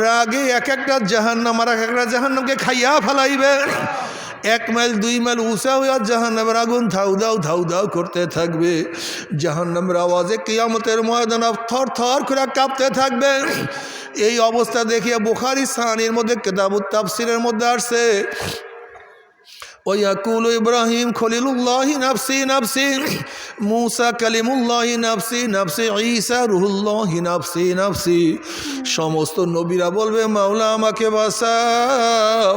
রাগে এক একটা জাহান্নাম আর এক একটা জাহান্নামকে খাইয়া ফেলাইবে। 1 মাইল 2 মাইল উঁচা হইয়া জাহান্নামের আগুন ধাউ দাউ করতে থাকবে। জাহান্নামের আওয়াজে কিয়ামতের ময়দান থর থর করে কাঁপতে থাকবে। এই অবস্থা দেখিয়া বুখারী সানির মধ্যে কিতাবুত তাফসীরের মধ্যে আসছে, ওয়াকুলু ইব্রাহিম খলিলুল্লাহি নাফসি নাফসি, মুসা কালিমুল্লাহি নাফসি নাফসি, ঈসা রুহুল্লাহি নাফসি নাফসি। সমস্ত নবীরা বলবে, মাওলা আমাকে বাঁচাও,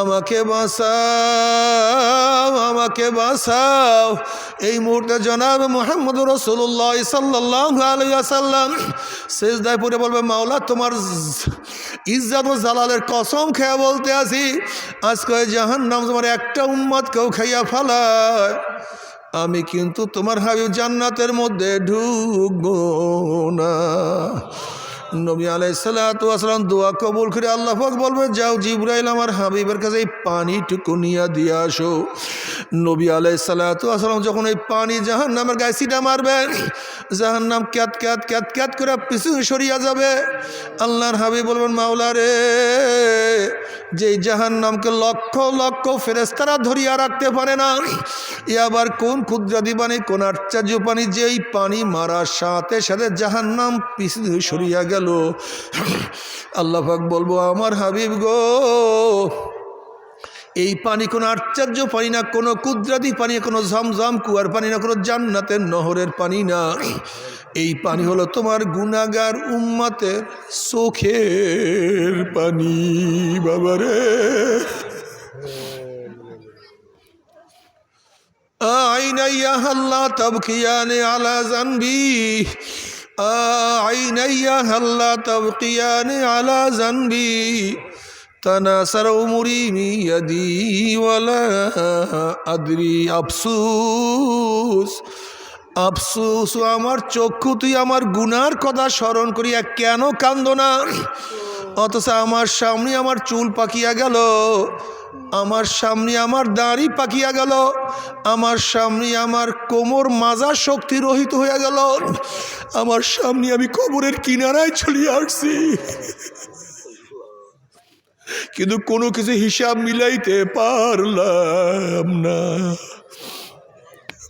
আমাকে বাঁচাও, আমাকে বাঁচাও। এই মুহূর্তে জনাব মুহাম্মদ রাসূলুল্লাহ সাল্লাল্লাহু আলাইহি ওয়াসাল্লাম সিজদায় পড়ে বলবে, মাওলা তোমার ইজ্জত ও জালালের কসম খেয়ে বলতে আছি, আজকে জাহান্নাম তোমার একটা উম্মতকেও খাইয়া ফেলায়, আমি কিন্তু তোমার হাবিব জান্নাতের মধ্যে ঢুকবো না। নবী আলাইহিস সালাতু ওয়াস সালাম দোয়া কবুল করে আল্লাহ পাক বলবে, যাও জিবরাইল আমার হাবিবের কাছে এই পানিটুকু নিয়ে দিয়ে আসো। নবী আলাইহিস সালাতু ওয়াস সালাম যখন এই পানি জাহান্নামের গায়ে ছিটা মারবে, জাহান্নাম ক্যাত ক্যাত ক্যাত ক্যাত করে পিছু সরিয়া যাবে। আল্লাহর হাবিব বলবেন, মাওলা রে, যেই জাহান্নামকে লক্ষ লক্ষ ফেরেশতারা ধরিয়া রাখতে পারে না, এ আবার কোন কুদরতি পানি, কোন আশ্চর্য পানি, যেই পানি মারার সাথে সাথে জাহান্নাম পিছু সরিয়া গেল। আল্লাহ পাক বলবো, আমার হাবিব গো, এই পানি কোনো আশ্চর্য পানি না, কোনো কুদরতি পানি, কোনো ঝমঝম কুয়ার পানি না, কোনো জান্নাতের নহরের পানি না। এই পানি হলো তোমার গুনাহগার উম্মতের চোখের পানি। বাবারে, আইনাইয়া হাল্লা তাবকিয়ানে আলা জানবি, আইনাইয়া হাল্লা তাবকিয়ানে আলা জানবি, তানাসার উমরি মিয়াদি ওয়ালা আদরি। আফসুস আফসুস, আমার চক্ষু তুই আমার গুনার কথা স্মরণ করিয়া কেন কান্দো না? অথচ আমার সামনে আমার চুল পাকিয়া গেল, আমার সামনে আমার দাড়ি পাকিয়া গেল, আমার সামনে আমার কোমর মাজা শক্তি রহিত হইয়া গেল, আমার সামনে আমি কবরের কিনারায় চলে আসছি, কিন্তু কোনো কিছু হিসাব মিলাইতে পারলাম না।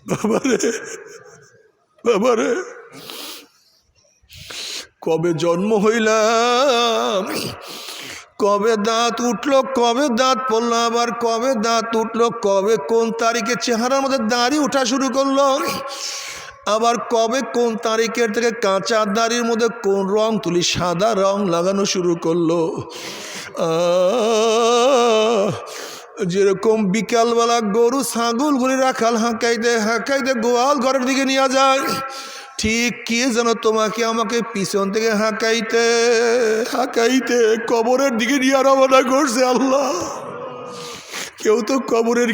বাবারে, বাবারে, কবে জন্ম হইলাম, কবে দাঁত উঠলো, কবে দাঁত পড়লো, আবার কবে দাঁত উঠলো, কবে কোন তারিখে চেহারার মধ্যে দাড়ি ওঠা শুরু করলো, আবার কবে কোন তারিখের থেকে কাঁচা দাড়ির মধ্যে কোন রং তুলি সাদা রং লাগানো শুরু করলো। যেরকম বিকালবেলা গরু ছাগলগুলি রাখাল হাঁকাইতে হাঁকাইতে গোয়াল ঘরের দিকে নিয়ে যায়, ঠিক কি যেন তোমাকে আমাকে পিছন থেকে হাঁকাইতে হাঁকাইতে কবরের দিকে নিয়ে রওনা করছে। আল্লাহ, কেউ তো কবরের